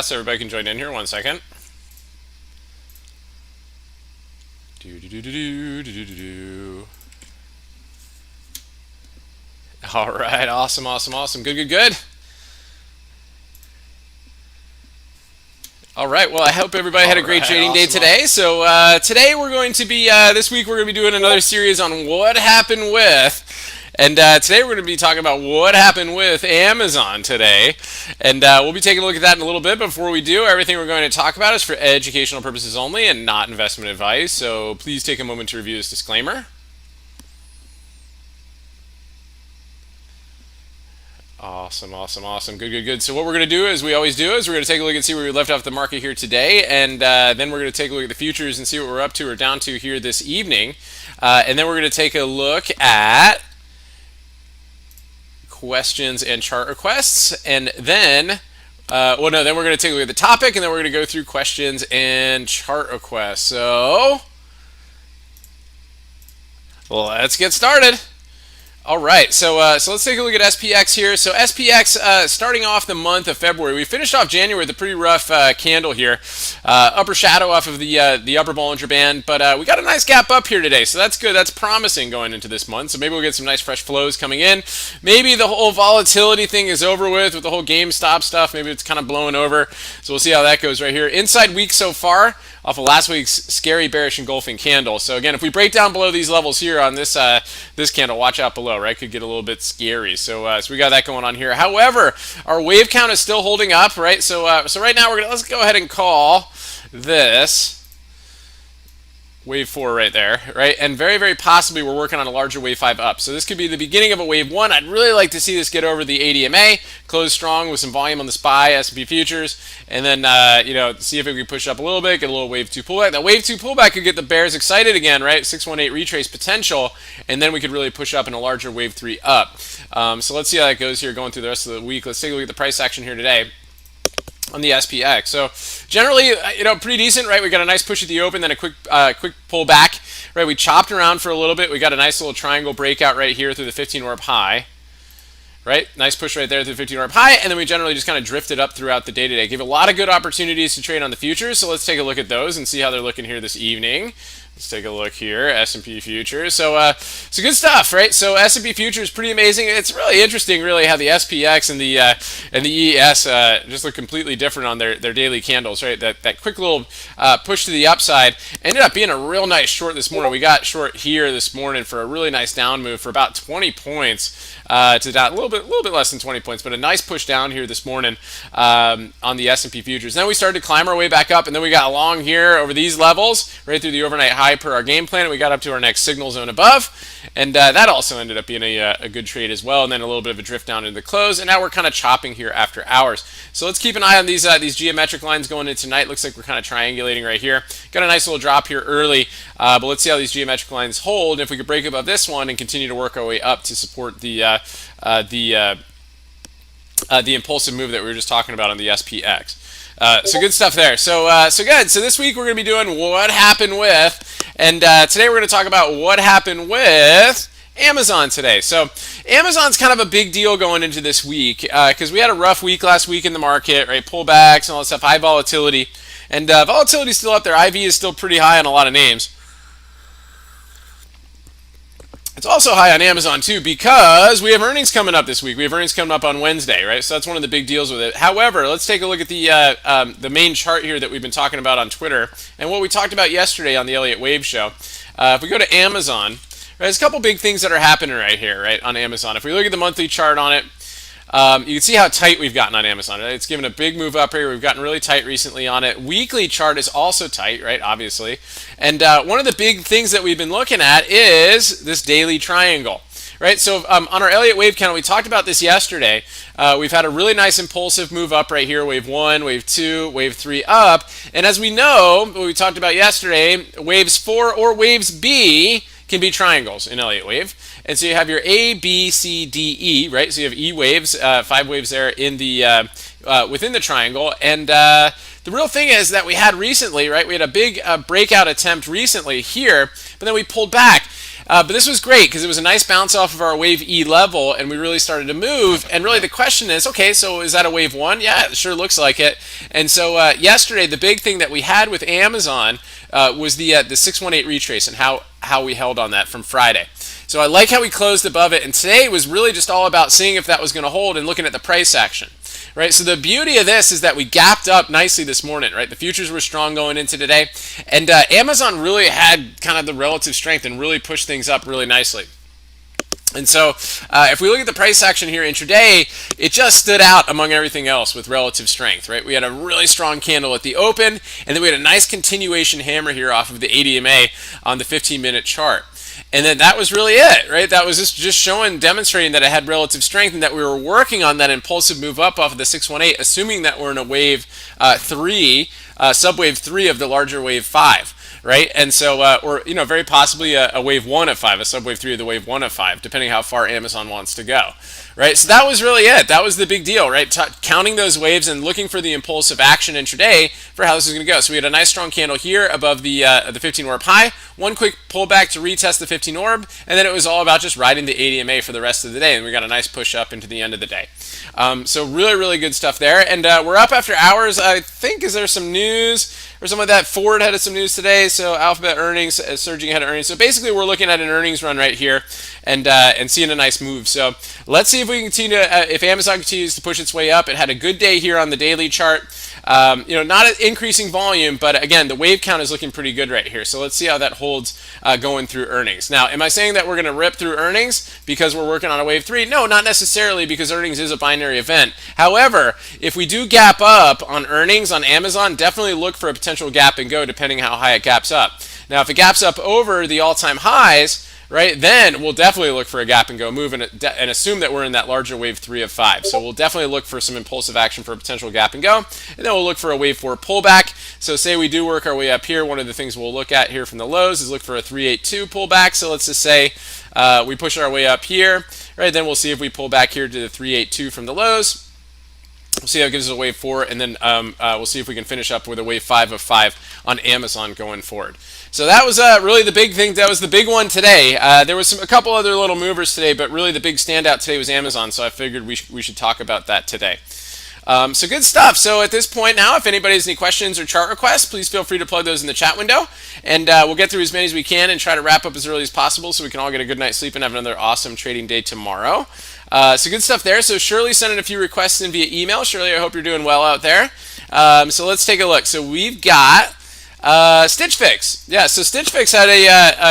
So everybody can join in here. 1 second. Do do do do do do do do. All right, awesome, awesome, awesome. Good, good, good. All right. Well, I hope everybody had a great trading day today. So today we're going to be this week we're going to be doing another series on what happened with. And today we're going to be talking about what happened with Amazon today. And we'll be taking a look at that in a little bit. Before we do, everything we're going to talk about is for educational purposes only and not investment advice. So please take a moment to review this disclaimer. Awesome, awesome, awesome. Good, good, good. So what we're going to do, as we always do, is we're going to take a look and see where we left off the market here today. And then we're going to take a look at the futures and see what we're up to or down to here this evening. And then we're going to take a look at questions and chart requests, and then then we're going to take a look at the topic, and then we're going to go through questions and chart requests. So let's get started. All right, so let's take a look at SPX here. So SPX, starting off the month of February, we finished off January with a pretty rough candle here, upper shadow off of the upper Bollinger Band, but we got a nice gap up here today, so that's good. That's promising going into this month. So maybe we'll get some nice fresh flows coming in. Maybe the whole volatility thing is over with the whole GameStop stuff. Maybe it's kind of blowing over. So we'll see how that goes right here. Inside week so far, off of last week's scary bearish engulfing candle. So again, if we break down below these levels here on this this candle, watch out below, right? Could get a little bit scary. So we got that going on here. However, our wave count is still holding up, right? So right now let's go ahead and call this wave 4 right there, right? And very, very possibly we're working on a larger wave 5 up. So this could be the beginning of a wave 1. I'd really like to see this get over the ADMA, close strong with some volume on the SPY, S&P futures, and then see if it can push up a little bit, get a little wave 2 pullback. That wave 2 pullback could get the bears excited again, right? 618 retrace potential, and then we could really push up in a larger wave 3 up. So let's see how that goes here going through the rest of the week. Let's take a look at the price action here today on the SPX. So generally, pretty decent, right? We got a nice push at the open, then a quick pullback, right? We chopped around for a little bit. We got a nice little triangle breakout right here through the 15 orb high, right? Nice push right there through the 15 orb high, and then we generally just kind of drifted up throughout the day today. Gave a lot of good opportunities to trade on the futures, so let's take a look at those and see how they're looking here this evening. Let's take a look here, S&P futures. So good stuff, right? So S&P futures pretty amazing. It's really interesting, really, how the SPX and the ES just look completely different on their daily candles, right? That quick little push to the upside ended up being a real nice short this morning. We got short here this morning for a really nice down move for about 20 points to down, a little bit less than 20 points, but a nice push down here this morning on the S&P futures. Then we started to climb our way back up, and then we got along here over these levels, right through the overnight high per our game plan, and we got up to our next signal zone above, and that also ended up being a good trade as well, and then a little bit of a drift down into the close, and now we're kind of chopping here after hours. So let's keep an eye on these geometric lines going into tonight. Looks like we're kind of triangulating right here. Got a nice little drop here early, but let's see how these geometric lines hold. If we could break above this one and continue to work our way up to support the impulsive move that we were just talking about on the SPX. So good stuff there. So good. So this week we're going to be doing what happened with, and today we're going to talk about what happened with Amazon today. So Amazon's kind of a big deal going into this week because we had a rough week last week in the market, right? Pullbacks and all that stuff, high volatility, and volatility is still up there. IV is still pretty high on a lot of names. It's also high on Amazon too because we have earnings coming up this week. We have earnings coming up on Wednesday, right? So that's one of the big deals with it. However, let's take a look at the main chart here that we've been talking about on Twitter and what we talked about yesterday on the Elliott Wave Show. If we go to Amazon, right, there's a couple big things that are happening right here, right, on Amazon. If we look at the monthly chart on it, you can see how tight we've gotten on Amazon. Right? It's given a big move up here. We've gotten really tight recently on it. Weekly chart is also tight, right? Obviously. And one of the big things that we've been looking at is this daily triangle, right? So on our Elliott Wave Count, we talked about this yesterday. We've had a really nice impulsive move up right here. Wave 1, Wave 2, Wave 3 up. And as we know, what we talked about yesterday, Waves 4 or Waves B can be triangles in Elliott Wave. And so you have your A, B, C, D, E, right? So you have E waves, 5 waves there in the within the triangle. And the real thing is that we had recently, right? We had a big breakout attempt recently here, but then we pulled back. But this was great because it was a nice bounce off of our wave E level, and we really started to move. And really the question is, okay, so is that a wave 1? Yeah, it sure looks like it. And so yesterday, the big thing that we had with Amazon was the 618 retrace and how we held on that from Friday. So I like how we closed above it, and today was really just all about seeing if that was going to hold and looking at the price action. Right, so the beauty of this is that we gapped up nicely this morning, right? The futures were strong going into today, and Amazon really had kind of the relative strength and really pushed things up really nicely. And so if we look at the price action here intraday, it just stood out among everything else with relative strength, right? We had a really strong candle at the open, and then we had a nice continuation hammer here off of the ADMA on the 15-minute chart. And then that was really it, right? That was just showing, demonstrating that it had relative strength and that we were working on that impulsive move up off of the 618, assuming that we're in a wave 3, subwave 3 of the larger wave 5. Right, and so, or very possibly a wave 1 of 5, a subwave 3 of the wave 1 of 5, depending how far Amazon wants to go. Right, so that was really it. That was the big deal, right? Counting those waves and looking for the impulsive action intraday for how this is going to go. So we had a nice strong candle here above the 15 orb high. One quick pullback to retest the 15 orb, and then it was all about just riding the ADMA for the rest of the day, and we got a nice push up into the end of the day. So really good stuff there, and we're up after hours. I think, is there some news or something like that? Ford had some news today, so Alphabet earnings, surging ahead of earnings. So basically, we're looking at an earnings run right here, and seeing a nice move. So let's see if we can continue to, if Amazon continues to push its way up. It had a good day here on the daily chart. Not an increasing volume, but again, the wave count is looking pretty good right here. So let's see how that holds going through earnings. Now, am I saying that we're going to rip through earnings because we're working on a wave 3? No, not necessarily, because earnings is a binary event. However, if we do gap up on earnings on Amazon, definitely look for a potential gap and go depending how high it gaps up. Now, if it gaps up over the all-time highs, right, then we'll definitely look for a gap and go move and assume that we're in that larger wave 3 of 5. So we'll definitely look for some impulsive action for a potential gap and go, and then we'll look for a wave 4 pullback. So say we do work our way up here, one of the things we'll look at here from the lows is look for a 382 pullback. So let's just say we push our way up here, right, then we'll see if we pull back here to the 382 from the lows. We'll see how it gives us a wave 4, and then we'll see if we can finish up with a wave 5 of 5 on Amazon going forward. So that was really the big thing. That was the big one today. There was a couple other little movers today, but really the big standout today was Amazon, so I figured we should talk about that today. So good stuff. So at this point now, if anybody has any questions or chart requests, please feel free to plug those in the chat window, and we'll get through as many as we can and try to wrap up as early as possible so we can all get a good night's sleep and have another awesome trading day tomorrow. So good stuff there. So Shirley sent in a few requests in via email. Shirley, I hope you're doing well out there. So let's take a look. So we've got Stitch Fix. Yeah, so Stitch Fix had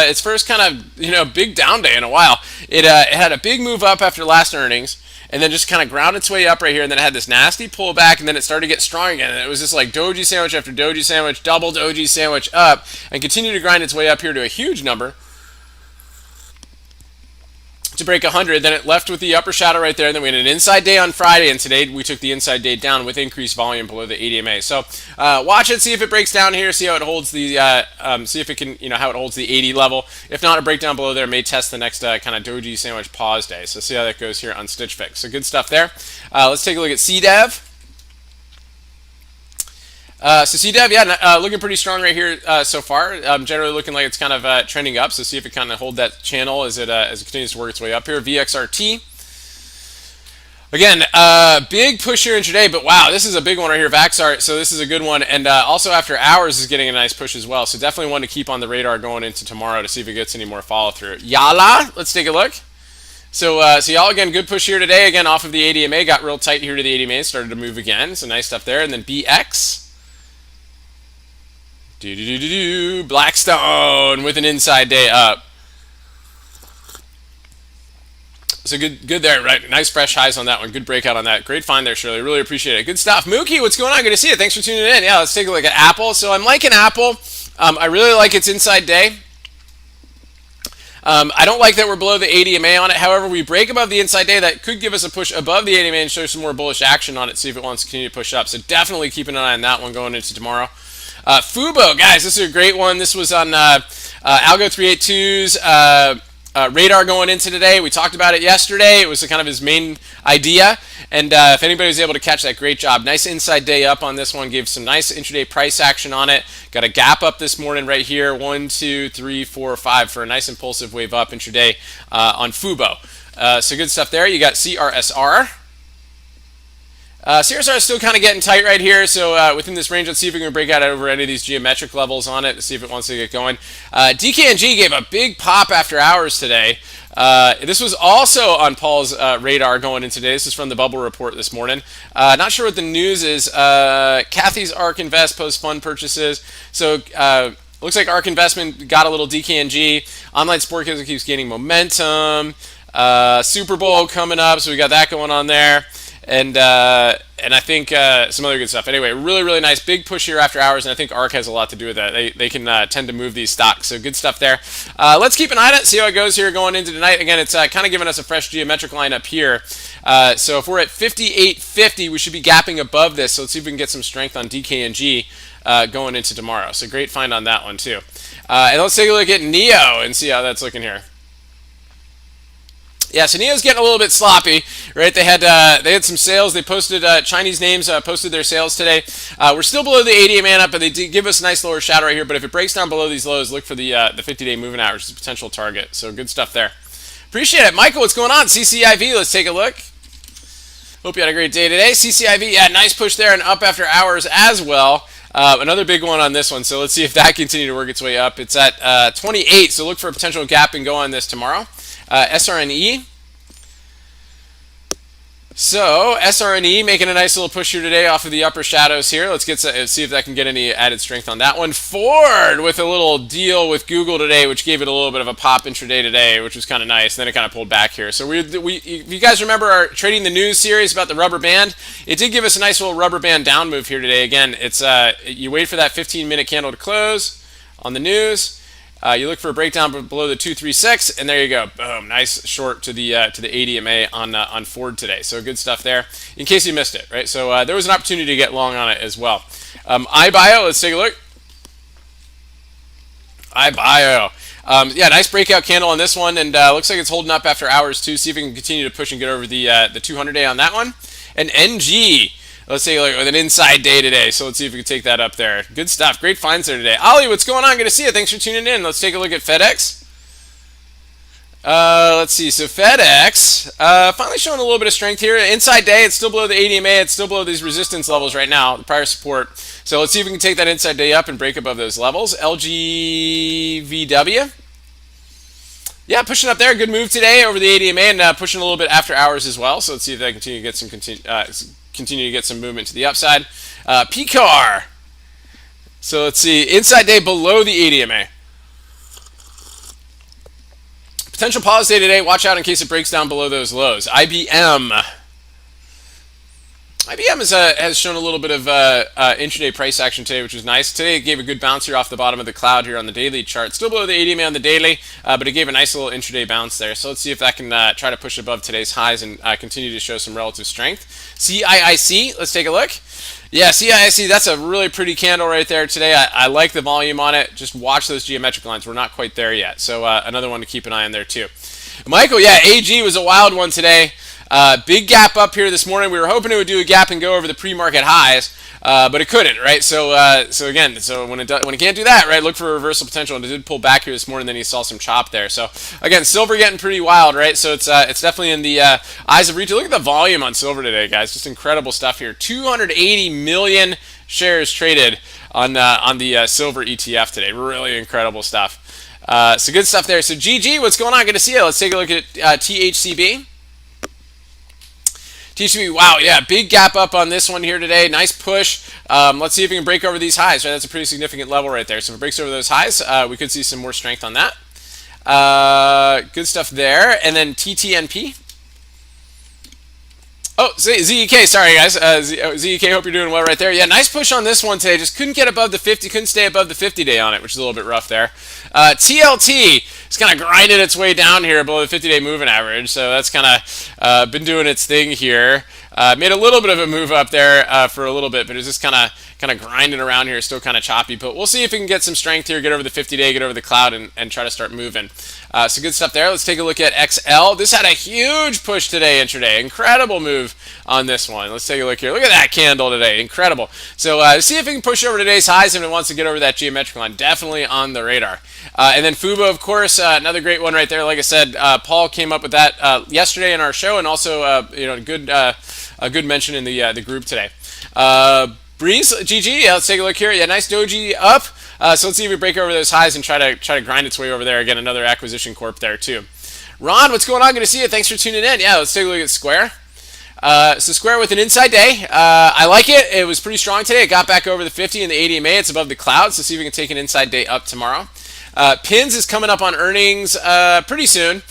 its first kind of big down day in a while. It had a big move up after last earnings, and then just kind of ground its way up right here, and then it had this nasty pullback, and then it started to get strong again, and it was just like doji sandwich after doji sandwich, double doji sandwich up, and continued to grind its way up here to a huge number to break 100. Then it left with the upper shadow right there, and then we had an inside day on Friday, and today we took the inside day down with increased volume below the ADMA. So watch it, see if it breaks down here, see how it holds the see if it can, how it holds the 80 level. If not, a breakdown below there may test the next kind of doji sandwich pause day. So see how that goes here on Stitch Fix. So good stuff there. Let's take a look at CDEV. So CDEV, yeah, looking pretty strong right here so far. Generally looking like it's kind of trending up. So see if it kind of hold that channel as it continues to work its way up here. VXRT. Again, big push here intraday, but wow, this is a big one right here, Vaxart. So this is a good one, and also after hours is getting a nice push as well. So definitely one to keep on the radar going into tomorrow to see if it gets any more follow through. Yala, let's take a look. So y'all, again, good push here today. Again, off of the ADMA, got real tight here to the ADMA, started to move again. So nice stuff there. And then BX. Blackstone with an inside day up. So good there, right? Nice fresh highs on that one. Good breakout on that. Great find there, Shirley. Really appreciate it. Good stuff. Mookie, what's going on? Good to see you. Thanks for tuning in. Yeah, let's take a look at Apple. So I'm liking Apple. I really like its inside day. I don't like that we're below the ADMA on it. However, we break above the inside day. That could give us a push above the ADMA and show some more bullish action on it, see if it wants to continue to push up. So definitely keep an eye on that one going into tomorrow. Fubo, guys, this is a great one. This was on Algo 382's radar going into today. We talked about it yesterday. It was kind of his main idea. And if anybody was able to catch that, great job. Nice inside day up on this one. Gave some nice intraday price action on it. Got a gap up this morning right here. 1, 2, 3, 4, 5 for a nice impulsive wave up intraday on Fubo. So good stuff there. You got CRSR. CRSR is still kind of getting tight right here, so within this range, let's see if we can break out over any of these geometric levels on it, see if it wants to get going. DKNG gave a big pop after hours today. This was also on Paul's radar going into today. This is from the Bubble Report this morning. Not sure what the news is. Kathy's ARK Invest post fund purchases. So looks like ARK Investment got a little DKNG. Online sport keeps gaining momentum. Super Bowl coming up, so we got that going on there. And I think some other good stuff. Anyway, really nice big push here after hours, and I think ARK has a lot to do with that. They can tend to move these stocks, so good stuff there. Let's keep an eye on it, see how it goes here going into tonight. Again, it's kind of giving us a fresh geometric line up here. So if we're at 58.50, we should be gapping above this. So let's see if we can get some strength on DKNG going into tomorrow. So great find on that one too. And let's take a look at NEO and see how that's looking here. Yeah, so NEO's getting a little bit sloppy, right? They had some sales. They posted Chinese names posted their sales today. We're still below the 80 man up, but they did give us a nice lower shadow right here. But if it breaks down below these lows, look for the 50-day moving average as a potential target. So good stuff there. Appreciate it, Michael. What's going on? CCIV. Let's take a look. Hope you had a great day today. CCIV, yeah, nice push there and up after hours as well. Another big one on this one, so let's see if that continues to work its way up. It's at 28, so look for a potential gap and go on this tomorrow. SRNE. So SRNE making a nice little push here today off of the upper shadows here. Let's see if that can get any added strength on that one. Ford with a little deal with Google today, which gave it a little bit of a pop intraday today, which was kind of nice. And then it kind of pulled back here. So if you guys remember our Trading the News series about the rubber band, it did give us a nice little rubber band down move here today. Again, it's you wait for that 15-minute candle to close on the news. You look for a breakdown below the 236, and there you go. Boom, nice short to the 80 MA on Ford today. So good stuff there. In case you missed it, right? So there was an opportunity to get long on it as well. iBio, let's take a look. iBio. Yeah, nice breakout candle on this one, and looks like it's holding up after hours too. See if we can continue to push and get over the 200-day on that one. And NG. Let's say like with an inside day today, so let's see if we can take that up there. Good stuff. Great finds there today. Ollie, what's going on? Good to see you. Thanks for tuning in. Let's take a look at FedEx. Let's see. So FedEx finally showing a little bit of strength here. Inside day, it's still below the 80 MA. It's still below these resistance levels right now, the prior support. So let's see if we can take that inside day up and break above those levels. LGVW. Yeah, pushing up there. Good move today over the 80 MA and pushing a little bit after hours as well. So let's see if they continue to get some continue to get some movement to the upside. PCAR. So let's see. Inside day below the 80 MA. Potential pause day today. Watch out in case it breaks down below those lows. IBM. IBM has shown a little bit of intraday price action today, which was nice. Today it gave a good bounce here off the bottom of the cloud here on the daily chart. Still below the 80 MA on the daily, but it gave a nice little intraday bounce there. So let's see if that can try to push above today's highs and continue to show some relative strength. CIIC, let's take a look. Yeah, CIIC, that's a really pretty candle right there today. I like the volume on it. Just watch those geometric lines. We're not quite there yet. So another one to keep an eye on there too. Michael, yeah, AG was a wild one today. Big gap up here this morning. We were hoping it would do a gap and go over the pre-market highs, but it couldn't, right? So again, when it can't do that, right, look for reversal potential, and it did pull back here this morning. Then you saw some chop there. So again, silver getting pretty wild, right? So it's definitely in the eyes of retail. Look at the volume on silver today, guys. Just incredible stuff here. 280 million shares traded on the silver ETF today. Really incredible stuff. So good stuff there. So GG, what's going on? Good to see you. Let's take a look at THCB. THCB, wow, yeah, big gap up on this one here today. Nice push. Let's see if we can break over these highs. Right, that's a pretty significant level right there. So if it breaks over those highs, we could see some more strength on that. Good stuff there. And then TTNP. Oh, ZEK, sorry guys. ZEK, hope you're doing well right there. Yeah, nice push on this one today. Just couldn't get above the 50, couldn't stay above the 50-day on it, which is a little bit rough there. TLT, it's kind of grinded its way down here below the 50-day moving average. So that's kind of been doing its thing here. Made a little bit of a move up there for a little bit, but it's just kind of grinding around here, still kind of choppy. But we'll see if we can get some strength here, get over the 50-day, get over the cloud, and try to start moving. So good stuff there. Let's take a look at XL. This had a huge push today, intraday. Incredible move on this one. Let's take a look here. Look at that candle today. Incredible. So see if we can push over today's highs if it wants to get over that geometric line. Definitely on the radar. And then Fubo, of course, another great one right there. Like I said, Paul came up with that yesterday in our show, and also a good mention in the group today. Breeze, GG. Yeah, let's take a look here. Yeah, nice doji up. So let's see if we break over those highs and try to grind its way over there. Again, another acquisition corp there too. Ron, what's going on? Good to see you. Thanks for tuning in. Yeah, let's take a look at Square. So Square with an inside day. I like it. It was pretty strong today. It got back over the 50 and the 80 MA. It's above the clouds. So see if we can take an inside day up tomorrow. Pins is coming up on earnings pretty soon.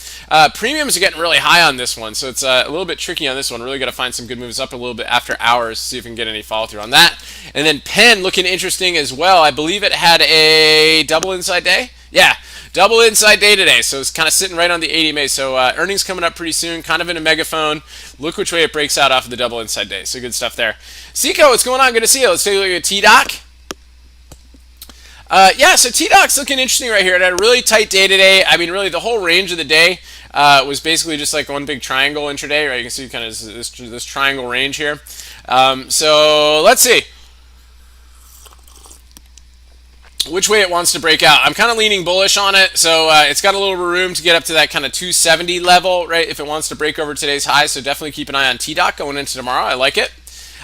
Premiums are getting really high on this one, so it's a little bit tricky on this one. Really got to find some good moves up a little bit after hours, see if we can get any follow through on that. And then Penn looking interesting as well. I believe it had a double inside day. Yeah, double inside day today, so it's kind of sitting right on the 80 MA. So earnings coming up pretty soon, kind of in a megaphone. Look which way it breaks out off of the double inside day. So good stuff there. Seco, what's going on? Good to see you. Let's take a look at T-Doc. Yeah, so T-Doc's looking interesting right here. It had a really tight day today. I mean, really, the whole range of the day was basically just like one big triangle intraday, right? You can see kind of this triangle range here. So let's see which way it wants to break out. I'm kind of leaning bullish on it, so it's got a little room to get up to that kind of 270 level, right, if it wants to break over today's high. So definitely keep an eye on T-Doc going into tomorrow. I like it.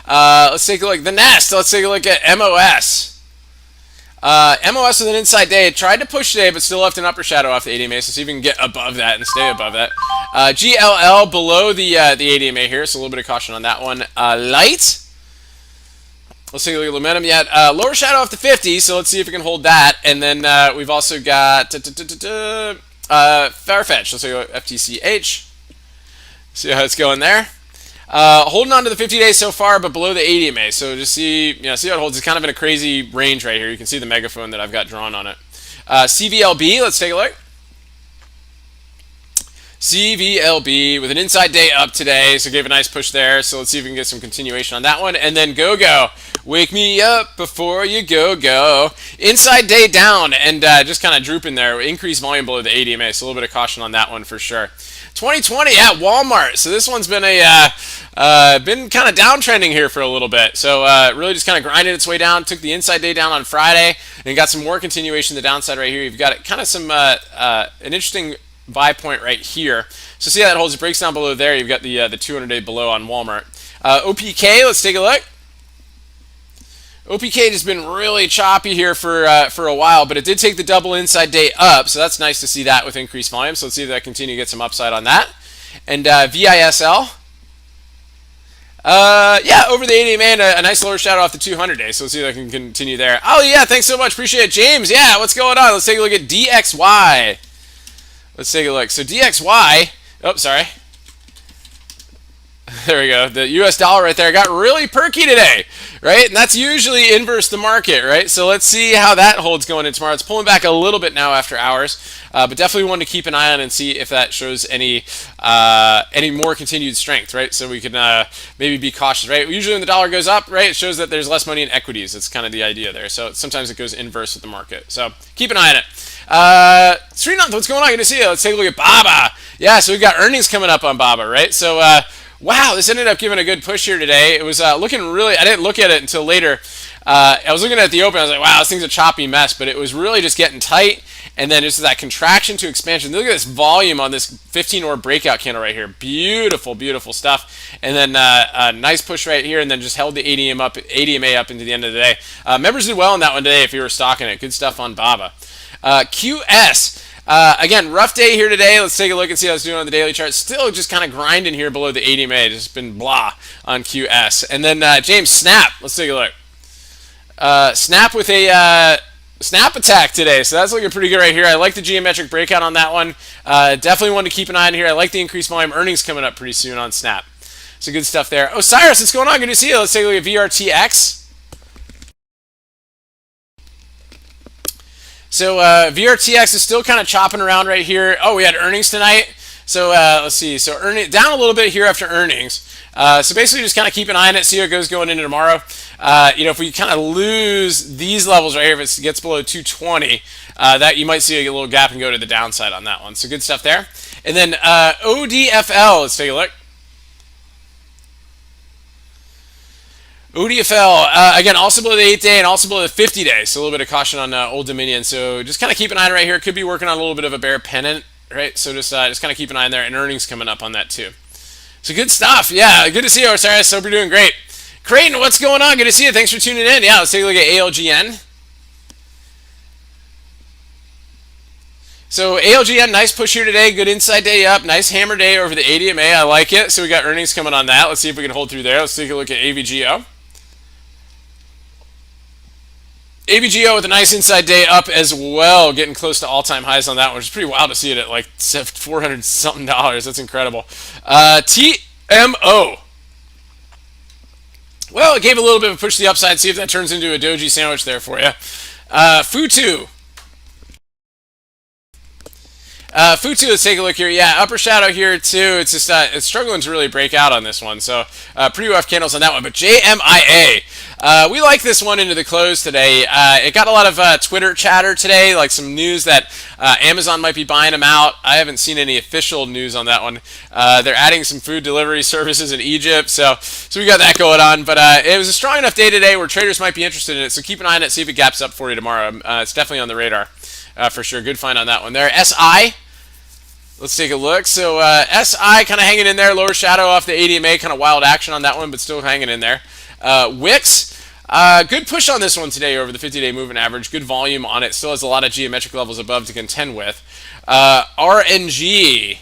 Let's take a look at the Nest. Let's take a look at MOS. MOS with an inside day. It tried to push today, but still left an upper shadow off the 80 MA, so see if we can get above that and stay above that. GLL below the 80 MA here, so a little bit of caution on that one. Light. Let's take a look at momentum yet. Lower shadow off the 50, so let's see if we can hold that. And then we've also got Farfetch. Let's take a look at FTCH. See how it's going there. Holding on to the 50 days so far, but below the 80 MA. So just see how it holds. It's kind of in a crazy range right here. You can see the megaphone that I've got drawn on it. CVLB, let's take a look. CVLB with an inside day up today, so gave a nice push there. So let's see if we can get some continuation on that one. And then GoGo, wake me up before you go. Inside day down and just kind of drooping there. Increased volume below the 80 MA, so a little bit of caution on that one for sure. 2020 at Walmart. So this one's been been kind of downtrending here for a little bit. So really just kind of grinded its way down. Took the inside day down on Friday and got some more continuation to the downside right here. You've got kind of some an interesting buy point right here. So see how that holds. It breaks down below there. You've got the 200-day below on Walmart. OPK. Let's take a look. OPK has been really choppy here for a while, but it did take the double inside day up, so that's nice to see that with increased volume. So let's see if that continue to get some upside on that. And VISL, yeah, over the 80 man, a nice lower shadow off the 200 day. So let's see if I can continue there. Oh yeah, thanks so much, appreciate it, James. Yeah, what's going on? Let's take a look at DXY. Let's take a look. So DXY, oh sorry. There we go. The US dollar right there got really perky today, right? And that's usually inverse the market, right? So let's see how that holds going in tomorrow. It's pulling back a little bit now after hours, but definitely one to keep an eye on and see if that shows any more continued strength, right? So we can maybe be cautious, right? Usually when the dollar goes up, right, it shows that there's less money in equities. That's kind of the idea there. So sometimes it goes inverse with the market. So keep an eye on it. Srinath, what's going on? Good to see you. Let's take a look at Baba. Yeah, so we've got earnings coming up on Baba, right? So wow, this ended up giving a good push here today. It was looking really, I didn't look at it until later. I was looking at the open, I was like, wow, this thing's a choppy mess, but it was really just getting tight, and then just that contraction to expansion. Look at this volume on this 15-hour breakout candle right here. Beautiful, beautiful stuff. And then a nice push right here, and then just held the ADMA up into the end of the day. Members did well on that one today if you were stocking it. Good stuff on Baba. QS. Again, rough day here today. Let's take a look and see how it's doing on the daily chart. Still just kind of grinding here below the 80 MA. Just been blah on QS. And then James, Snap. Let's take a look. Snap with a snap attack today. So that's looking pretty good right here. I like the geometric breakout on that one. Definitely one to keep an eye on here. I like the increased volume. Earnings coming up pretty soon on Snap. So good stuff there. Oh, Cyrus, what's going on? Good to see you. Let's take a look at VRTX. So VRTX is still kind of chopping around right here. Oh, we had earnings tonight. So let's see. So earning down a little bit here after earnings. So basically, just kind of keep an eye on it, see how it goes going into tomorrow. If we kind of lose these levels right here, if it gets below 220, that you might see a little gap and go to the downside on that one. So good stuff there. And then ODFL, let's take a look. ODFL, again, also below the 8-day and also below the 50-day. So a little bit of caution on Old Dominion. So just kind of keep an eye on it right here. Could be working on a little bit of a bear pennant, right? So just kind of keep an eye on there, and earnings coming up on that too. So good stuff. Yeah, good to see you, Osiris. Hope you're doing great. Creighton, what's going on? Good to see you. Thanks for tuning in. Yeah, let's take a look at ALGN. So ALGN, nice push here today. Good inside day up. Nice hammer day over the ADMA. I like it. So we got earnings coming on that. Let's see if we can hold through there. Let's take a look at AVGO. AVGO with a nice inside day up as well, getting close to all-time highs on that one, which is pretty wild to see it at like $400 something. That's incredible. TMO. Well, it gave a little bit of a push to the upside. See if that turns into a doji sandwich there for you. Futu. Futu, let's take a look here. Yeah, upper shadow here too. It's just it's struggling to really break out on this one. So pretty rough candles on that one. But JMIA, we like this one into the close today. It got a lot of Twitter chatter today, like some news that Amazon might be buying them out. I haven't seen any official news on that one. They're adding some food delivery services in Egypt, so we got that going on. But it was a strong enough day today where traders might be interested in it. So keep an eye on it, see if it gaps up for you tomorrow. It's definitely on the radar. For sure. Good find on that one there. SI. Let's take a look. So SI kind of hanging in there. Lower shadow off the ADMA. Kind of wild action on that one, but still hanging in there. Wix. Good push on this one today over the 50-day moving average. Good volume on it. Still has a lot of geometric levels above to contend with. RNG.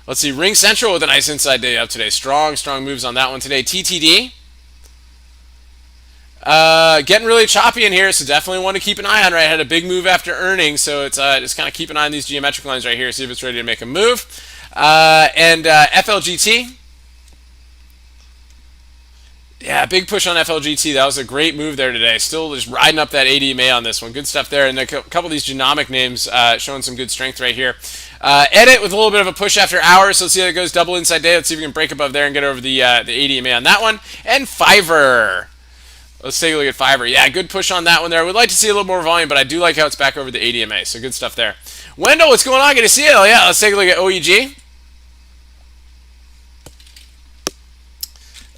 Let's see. Ring Central with a nice inside day up today. Strong moves on that one today. TTD. Getting really choppy in here, so definitely want to keep an eye on. Right, had a big move after earnings, so it's just kind of keep an eye on these geometric lines right here, see if it's ready to make a move. And FLGT, yeah, big push on FLGT. That was a great move there today. Still just riding up that ADMA on this one. Good stuff there, and a couple of these genomic names showing some good strength right here. Edit with a little bit of a push after hours. So let's see how it goes. Double inside day. Let's see if we can break above there and get over the ADMA on that one. And Fiverr. Let's take a look at Fiverr. Yeah, good push on that one there. I would like to see a little more volume, but I do like how it's back over the ADMA. So good stuff there. Wendell, what's going on? Good to see you. Yeah, let's take a look at OEG.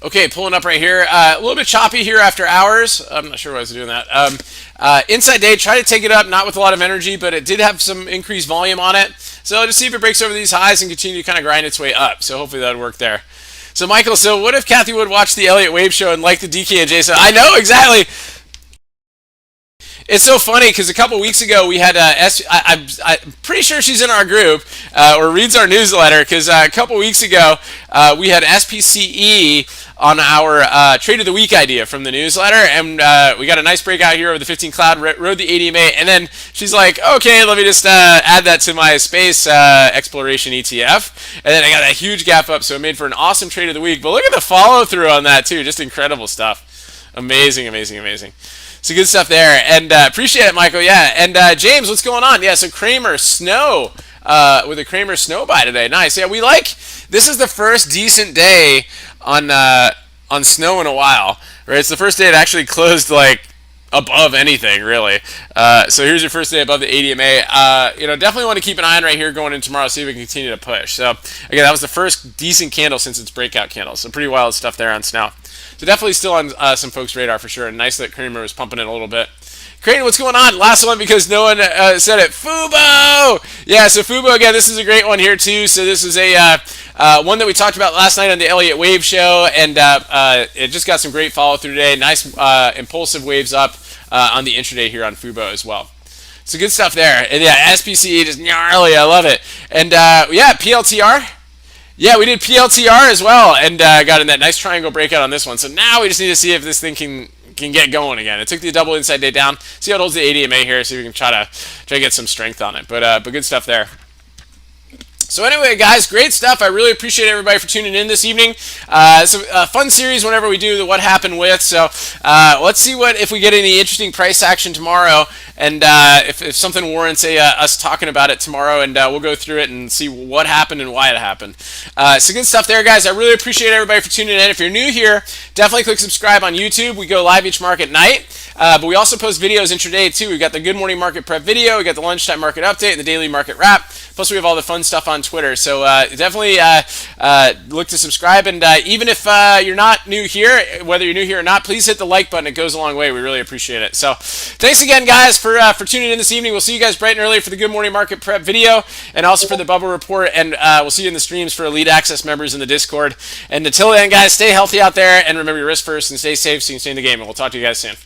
Okay, pulling up right here. A little bit choppy here after hours. I'm not sure why I was doing that. Inside day, try to take it up, not with a lot of energy, but it did have some increased volume on it. So just see if it breaks over these highs and continue to kind of grind its way up. So hopefully that would work there. So Michael, so what if Kathy Wood watched the Elliott Wave show and liked the DK&J? So I know exactly. It's so funny because a couple weeks ago we had I'm pretty sure she's in our group or reads our newsletter because a couple weeks ago we had SPCE on our Trade of the Week idea from the newsletter, and we got a nice breakout here over the 15 cloud, rode the ADMA, and then she's like, okay, let me just add that to my space exploration ETF, and then I got a huge gap up, so it made for an awesome Trade of the Week. But look at the follow through on that too, just incredible stuff. Amazing. So good stuff there, and appreciate it, Michael. Yeah, and James, what's going on? Yeah, so Kramer Snow with a Kramer Snow buy today. Nice. Yeah, we like. This is the first decent day on Snow in a while. Right, it's the first day it actually closed like above anything really. So here's your first day above the ADMA. Definitely want to keep an eye on right here going into tomorrow. See if we can continue to push. So again, that was the first decent candle since its breakout candle. So pretty wild stuff there on Snow. So definitely still on some folks' radar for sure. And nice that Kramer was pumping it a little bit. Creighton, what's going on? Last one because no one said it. Fubo! Yeah, so Fubo, again, this is a great one here too. So this is a one that we talked about last night on the Elliott Wave show. And it just got some great follow through today. Nice impulsive waves up on the intraday here on Fubo as well. So good stuff there. And yeah, SPCE just gnarly. I love it. And yeah, PLTR. Yeah, we did PLTR as well, and got in that nice triangle breakout on this one. So now we just need to see if this thing can get going again. It took the double inside day down. See how it holds the ADMA here. See if we can try to get some strength on it. But good stuff there. So anyway, guys, great stuff. I really appreciate everybody for tuning in this evening. It's a fun series whenever we do the What Happened With. So let's see if we get any interesting price action tomorrow, and if something warrants us talking about it tomorrow, and we'll go through it and see what happened and why it happened. So good stuff there, guys. I really appreciate everybody for tuning in. If you're new here, definitely click subscribe on YouTube. We go live each market night. But we also post videos intraday too. We've got the Good Morning Market Prep video, we got the lunchtime market update, and the daily market wrap. Plus, we have all the fun stuff on Twitter. So definitely look to subscribe. And even if you're not new here, whether you're new here or not, please hit the like button. It goes a long way. We really appreciate it. So thanks again, guys, for tuning in this evening. We'll see you guys bright and early for the Good Morning Market Prep video, and also for the Bubble Report. And we'll see you in the streams for Elite Access members in the Discord. And until then, guys, stay healthy out there, and remember your risk first and stay safe so you can stay in the game. And we'll talk to you guys soon.